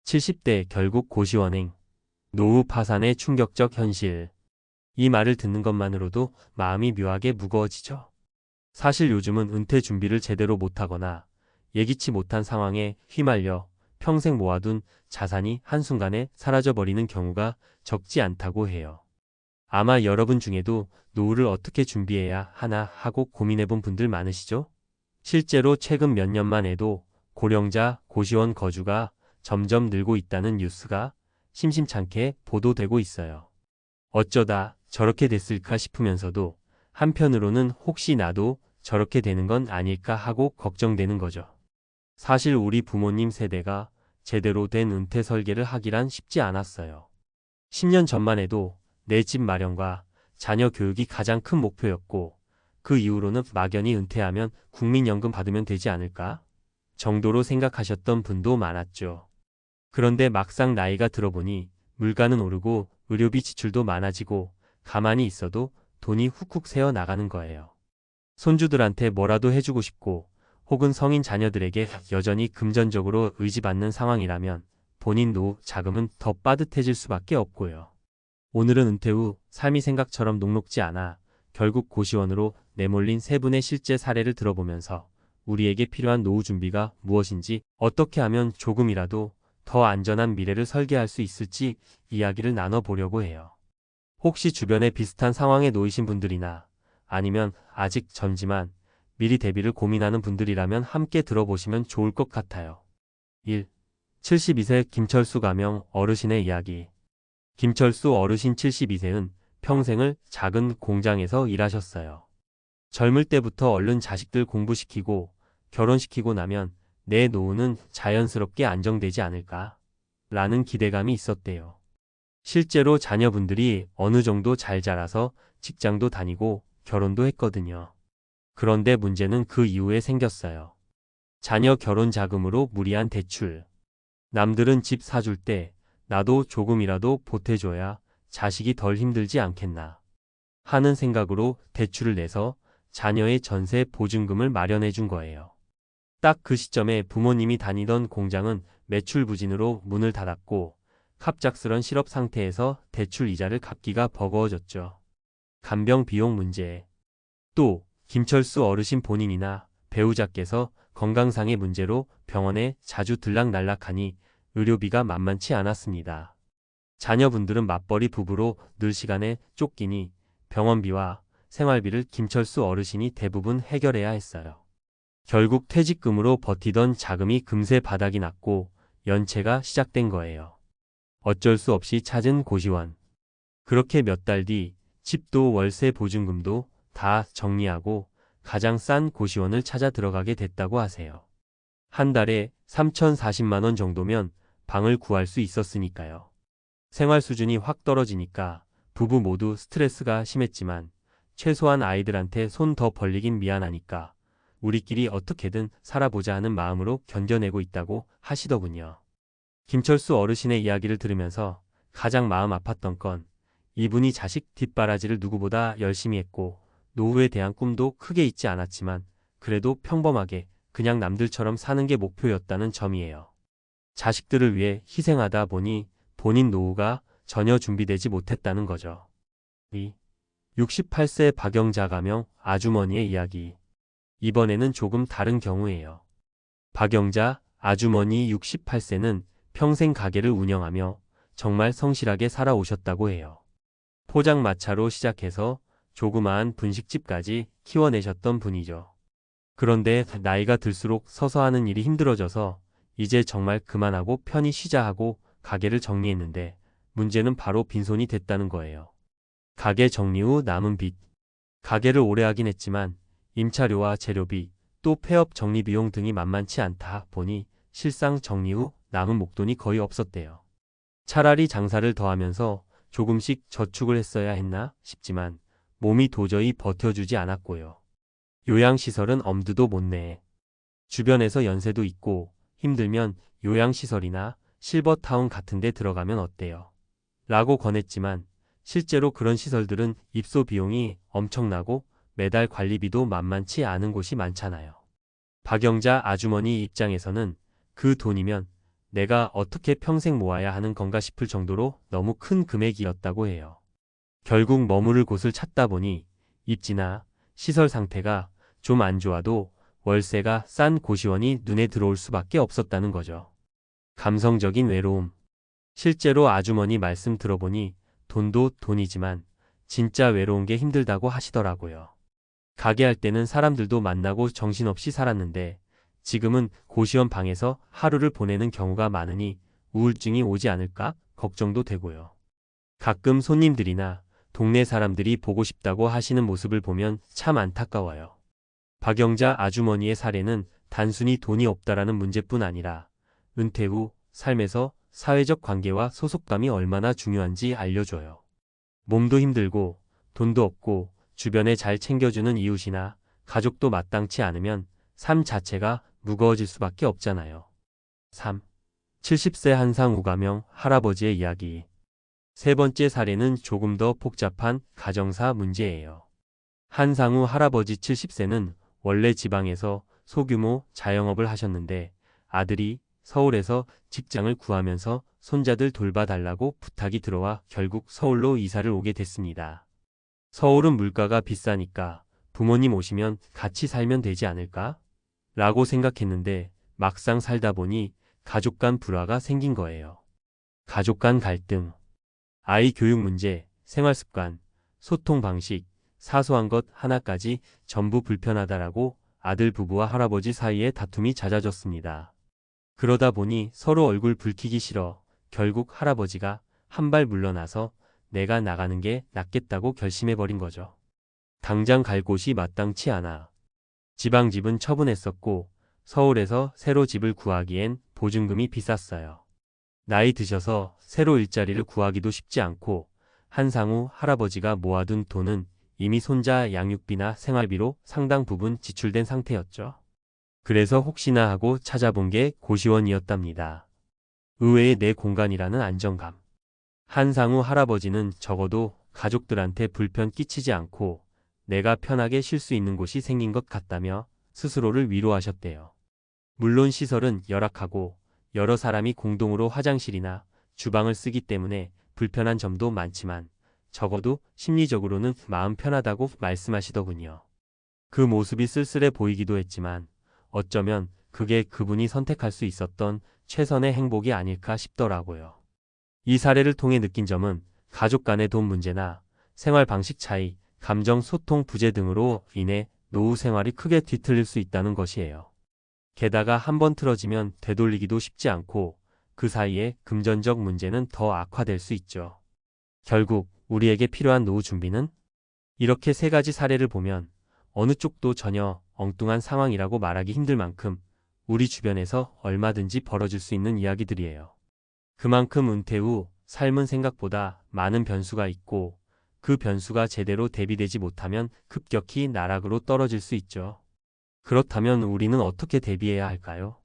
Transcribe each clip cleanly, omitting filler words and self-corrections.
70대 결국 고시원행. 노후 파산의 충격적 현실. 이 말을 듣는 것만으로도 마음이 묘하게 무거워지죠. 사실 요즘은 은퇴 준비를 제대로 못하거나 예기치 못한 상황에 휘말려 평생 모아둔 자산이 한순간에 사라져버리는 경우가 적지 않다고 해요. 아마 여러분 중에도 노후를 어떻게 준비해야 하나 하고 고민해본 분들 많으시죠? 실제로 최근 몇 년만 해도 고령자 고시원 거주가 점점 늘고 있다는 뉴스가 심심찮게 보도되고 있어요. 어쩌다 저렇게 됐을까 싶으면서도 한편으로는 혹시 나도 저렇게 되는 건 아닐까 하고 걱정되는 거죠. 사실 우리 부모님 세대가 제대로 된 은퇴 설계를 하기란 쉽지 않았어요. 10년 전만 해도 내 집 마련과 자녀 교육이 가장 큰 목표였고, 그 이후로는 막연히 은퇴하면 국민연금 받으면 되지 않을까 정도로 생각하셨던 분도 많았죠. 그런데 막상 나이가 들어보니 물가는 오르고 의료비 지출도 많아지고 가만히 있어도 돈이 훅훅 새어 나가는 거예요. 손주들한테 뭐라도 해주고 싶고 혹은 성인 자녀들에게 여전히 금전적으로 의지받는 상황이라면 본인 노후 자금은 더 빠듯해질 수밖에 없고요. 오늘은 은퇴 후 삶이 생각처럼 녹록지 않아 결국 고시원으로 내몰린 세 분의 실제 사례를 들어보면서 우리에게 필요한 노후 준비가 무엇인지, 어떻게 하면 조금이라도 더 안전한 미래를 설계할 수 있을지 이야기를 나눠보려고 해요. 혹시 주변에 비슷한 상황에 놓이신 분들이나 아니면 아직 젊지만 미리 대비를 고민하는 분들이라면 함께 들어보시면 좋을 것 같아요. 1. 72세 김철수 가명 어르신의 이야기. 김철수 어르신 72세는 평생을 작은 공장에서 일하셨어요. 젊을 때부터 얼른 자식들 공부시키고 결혼시키고 나면 내 노후는 자연스럽게 안정되지 않을까 라는 기대감이 있었대요. 실제로 자녀분들이 어느 정도 잘 자라서 직장도 다니고 결혼도 했거든요. 그런데 문제는 그 이후에 생겼어요. 자녀 결혼 자금으로 무리한 대출. 남들은 집 사줄 때 나도 조금이라도 보태줘야 자식이 덜 힘들지 않겠나 하는 생각으로 대출을 내서 자녀의 전세 보증금을 마련해 준 거예요. 딱 그 시점에 부모님이 다니던 공장은 매출 부진으로 문을 닫았고 갑작스런 실업 상태에서 대출 이자를 갚기가 버거워졌죠. 간병 비용 문제. 또 김철수 어르신 본인이나 배우자께서 건강상의 문제로 병원에 자주 들락날락하니 의료비가 만만치 않았습니다. 자녀분들은 맞벌이 부부로 늘 시간에 쫓기니 병원비와 생활비를 김철수 어르신이 대부분 해결해야 했어요. 결국 퇴직금으로 버티던 자금이 금세 바닥이 났고 연체가 시작된 거예요. 어쩔 수 없이 찾은 고시원. 그렇게 몇 달 뒤 집도 월세 보증금도 다 정리하고 가장 싼 고시원을 찾아 들어가게 됐다고 하세요. 한 달에 3,040만 원 정도면 방을 구할 수 있었으니까요. 생활 수준이 확 떨어지니까 부부 모두 스트레스가 심했지만 최소한 아이들한테 손 더 벌리긴 미안하니까 우리끼리 어떻게든 살아보자 하는 마음으로 견뎌내고 있다고 하시더군요. 김철수 어르신의 이야기를 들으면서 가장 마음 아팠던 건 이분이 자식 뒷바라지를 누구보다 열심히 했고 노후에 대한 꿈도 크게 있지 않았지만 그래도 평범하게 그냥 남들처럼 사는 게 목표였다는 점이에요. 자식들을 위해 희생하다 보니 본인 노후가 전혀 준비되지 못했다는 거죠. 2. 68세 박영자 가명 아주머니의 이야기. 이번에는 조금 다른 경우예요. 박영자 아주머니 68세는 평생 가게를 운영하며 정말 성실하게 살아오셨다고 해요. 포장마차로 시작해서 조그마한 분식집까지 키워내셨던 분이죠. 그런데 나이가 들수록 서서 하는 일이 힘들어져서 이제 정말 그만하고 편히 쉬자 하고 가게를 정리했는데 문제는 바로 빈손이 됐다는 거예요. 가게 정리 후 남은 빚. 가게를 오래 하긴 했지만 임차료와 재료비, 또 폐업 정리 비용 등이 만만치 않다 보니 실상 정리 후 남은 목돈이 거의 없었대요. 차라리 장사를 더 하면서 조금씩 저축을 했어야 했나 싶지만 몸이 도저히 버텨주지 않았고요. 요양시설은 엄두도 못 내. 주변에서 연세도 있고 힘들면 요양시설이나 실버타운 같은 데 들어가면 어때요? 라고 권했지만 실제로 그런 시설들은 입소 비용이 엄청나고 매달 관리비도 만만치 않은 곳이 많잖아요. 박영자 아주머니 입장에서는 그 돈이면 내가 어떻게 평생 모아야 하는 건가 싶을 정도로 너무 큰 금액이었다고 해요. 결국 머무를 곳을 찾다 보니 입지나 시설 상태가 좀 안 좋아도 월세가 싼 고시원이 눈에 들어올 수밖에 없었다는 거죠. 감성적인 외로움. 실제로 아주머니 말씀 들어보니 돈도 돈이지만 진짜 외로운 게 힘들다고 하시더라고요. 가게 할 때는 사람들도 만나고 정신없이 살았는데 지금은 고시원 방에서 하루를 보내는 경우가 많으니 우울증이 오지 않을까 걱정도 되고요. 가끔 손님들이나 동네 사람들이 보고 싶다고 하시는 모습을 보면 참 안타까워요. 박영자 아주머니의 사례는 단순히 돈이 없다라는 문제뿐 아니라 은퇴 후 삶에서 사회적 관계와 소속감이 얼마나 중요한지 알려줘요. 몸도 힘들고 돈도 없고 주변에 잘 챙겨주는 이웃이나 가족도 마땅치 않으면 삶 자체가 무거워질 수밖에 없잖아요. 3. 70세 한상 우가명 할아버지의 이야기. 세 번째 사례는 조금 더 복잡한 가정사 문제예요. 한상우 할아버지 70세는 원래 지방에서 소규모 자영업을 하셨는데 아들이 서울에서 직장을 구하면서 손자들 돌봐달라고 부탁이 들어와 결국 서울로 이사를 오게 됐습니다. 서울은 물가가 비싸니까 부모님 오시면 같이 살면 되지 않을까? 라고 생각했는데 막상 살다 보니 가족 간 불화가 생긴 거예요. 가족 간 갈등, 아이 교육 문제, 생활 습관, 소통 방식, 사소한 것 하나까지 전부 불편하다라고 아들 부부와 할아버지 사이에 다툼이 잦아졌습니다. 그러다 보니 서로 얼굴 붉히기 싫어 결국 할아버지가 한 발 물러나서 내가 나가는 게 낫겠다고 결심해버린 거죠. 당장 갈 곳이 마땅치 않아. 지방집은 처분했었고 서울에서 새로 집을 구하기엔 보증금이 비쌌어요. 나이 드셔서 새로 일자리를 구하기도 쉽지 않고 한상우 할아버지가 모아둔 돈은 이미 손자 양육비나 생활비로 상당 부분 지출된 상태였죠. 그래서 혹시나 하고 찾아본 게 고시원이었답니다. 의외의 내 공간이라는 안정감. 한상우 할아버지는 적어도 가족들한테 불편 끼치지 않고 내가 편하게 쉴 수 있는 곳이 생긴 것 같다며 스스로를 위로하셨대요. 물론 시설은 열악하고 여러 사람이 공동으로 화장실이나 주방을 쓰기 때문에 불편한 점도 많지만 적어도 심리적으로는 마음 편하다고 말씀하시더군요. 그 모습이 쓸쓸해 보이기도 했지만 어쩌면 그게 그분이 선택할 수 있었던 최선의 행복이 아닐까 싶더라고요. 이 사례를 통해 느낀 점은 가족 간의 돈 문제나 생활 방식 차이, 감정 소통 부재 등으로 인해 노후 생활이 크게 뒤틀릴 수 있다는 것이에요. 게다가 한번 틀어지면 되돌리기도 쉽지 않고 그 사이에 금전적 문제는 더 악화될 수 있죠. 결국 우리에게 필요한 노후 준비는? 이렇게 세 가지 사례를 보면 어느 쪽도 전혀 엉뚱한 상황이라고 말하기 힘들 만큼 우리 주변에서 얼마든지 벌어질 수 있는 이야기들이에요. 그만큼 은퇴 후 삶은 생각보다 많은 변수가 있고 그 변수가 제대로 대비되지 못하면 급격히 나락으로 떨어질 수 있죠. 그렇다면 우리는 어떻게 대비해야 할까요?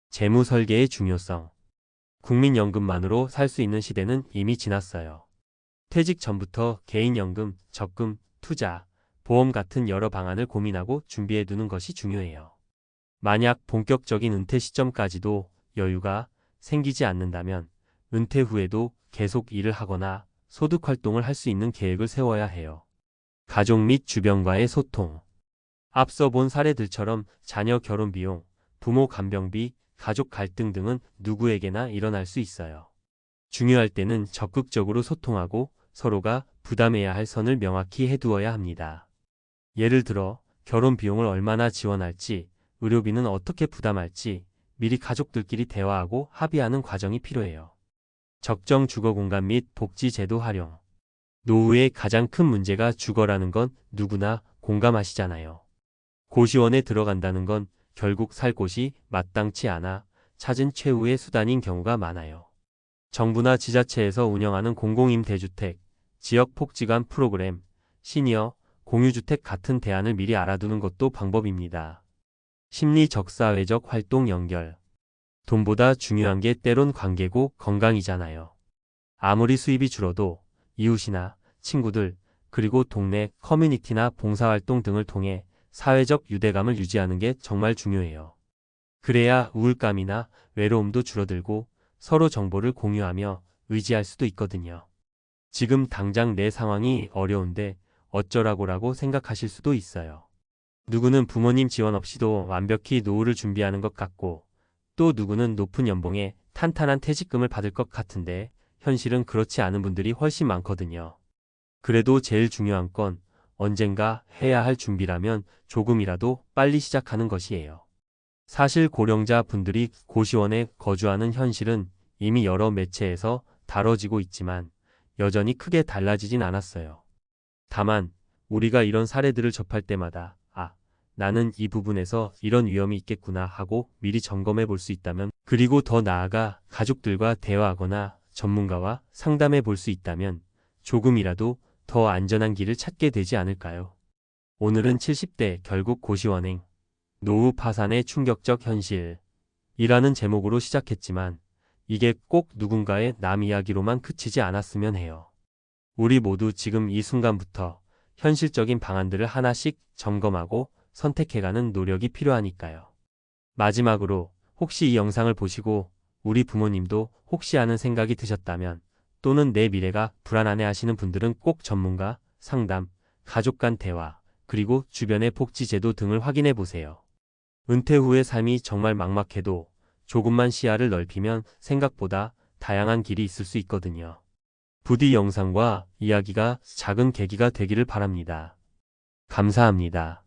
재무 설계의 중요성. 국민연금만으로 살 수 있는 시대는 이미 지났어요. 퇴직 전부터 개인연금, 적금, 투자, 보험 같은 여러 방안을 고민하고 준비해두는 것이 중요해요. 만약 본격적인 은퇴 시점까지도 여유가 생기지 않는다면 은퇴 후에도 계속 일을 하거나 소득 활동을 할 수 있는 계획을 세워야 해요. 가족 및 주변과의 소통. 앞서 본 사례들처럼 자녀 결혼 비용, 부모 간병비, 가족 갈등 등은 누구에게나 일어날 수 있어요. 중요할 때는 적극적으로 소통하고 서로가 부담해야 할 선을 명확히 해두어야 합니다. 예를 들어 결혼 비용을 얼마나 지원할지, 의료비는 어떻게 부담할지 미리 가족들끼리 대화하고 합의하는 과정이 필요해요. 적정 주거 공간 및 복지 제도 활용. 노후의 가장 큰 문제가 주거라는 건 누구나 공감하시잖아요. 고시원에 들어간다는 건 결국 살 곳이 마땅치 않아 찾은 최후의 수단인 경우가 많아요. 정부나 지자체에서 운영하는 공공임대주택, 지역폭지관 프로그램, 시니어, 공유주택 같은 대안을 미리 알아두는 것도 방법입니다. 심리적 사회적 활동 연결. 돈보다 중요한 게 때론 관계고 건강이잖아요. 아무리 수입이 줄어도 이웃이나 친구들, 그리고 동네 커뮤니티나 봉사활동 등을 통해 사회적 유대감을 유지하는 게 정말 중요해요. 그래야 우울감이나 외로움도 줄어들고 서로 정보를 공유하며 의지할 수도 있거든요. 지금 당장 내 상황이 어려운데 어쩌라고라고 생각하실 수도 있어요. 누구는 부모님 지원 없이도 완벽히 노후를 준비하는 것 같고, 또 누구는 높은 연봉에 탄탄한 퇴직금을 받을 것 같은데 현실은 그렇지 않은 분들이 훨씬 많거든요. 그래도 제일 중요한 건 언젠가 해야 할 준비라면 조금이라도 빨리 시작하는 것이에요. 사실 고령자 분들이 고시원에 거주하는 현실은 이미 여러 매체에서 다뤄지고 있지만 여전히 크게 달라지진 않았어요. 다만 우리가 이런 사례들을 접할 때마다 나는 이 부분에서 이런 위험이 있겠구나 하고 미리 점검해 볼 수 있다면, 그리고 더 나아가 가족들과 대화하거나 전문가와 상담해 볼 수 있다면 조금이라도 더 안전한 길을 찾게 되지 않을까요? 오늘은 70대 결국 고시원행, 노후 파산의 충격적 현실이라는 제목으로 시작했지만 이게 꼭 누군가의 남 이야기로만 그치지 않았으면 해요. 우리 모두 지금 이 순간부터 현실적인 방안들을 하나씩 점검하고 선택해가는 노력이 필요하니까요. 마지막으로 혹시 이 영상을 보시고 우리 부모님도 혹시 하는 생각이 드셨다면, 또는 내 미래가 불안하네 하시는 분들은 꼭 전문가, 상담, 가족 간 대화, 그리고 주변의 복지제도 등을 확인해 보세요. 은퇴 후의 삶이 정말 막막해도 조금만 시야를 넓히면 생각보다 다양한 길이 있을 수 있거든요. 부디 영상과 이야기가 작은 계기가 되기를 바랍니다. 감사합니다.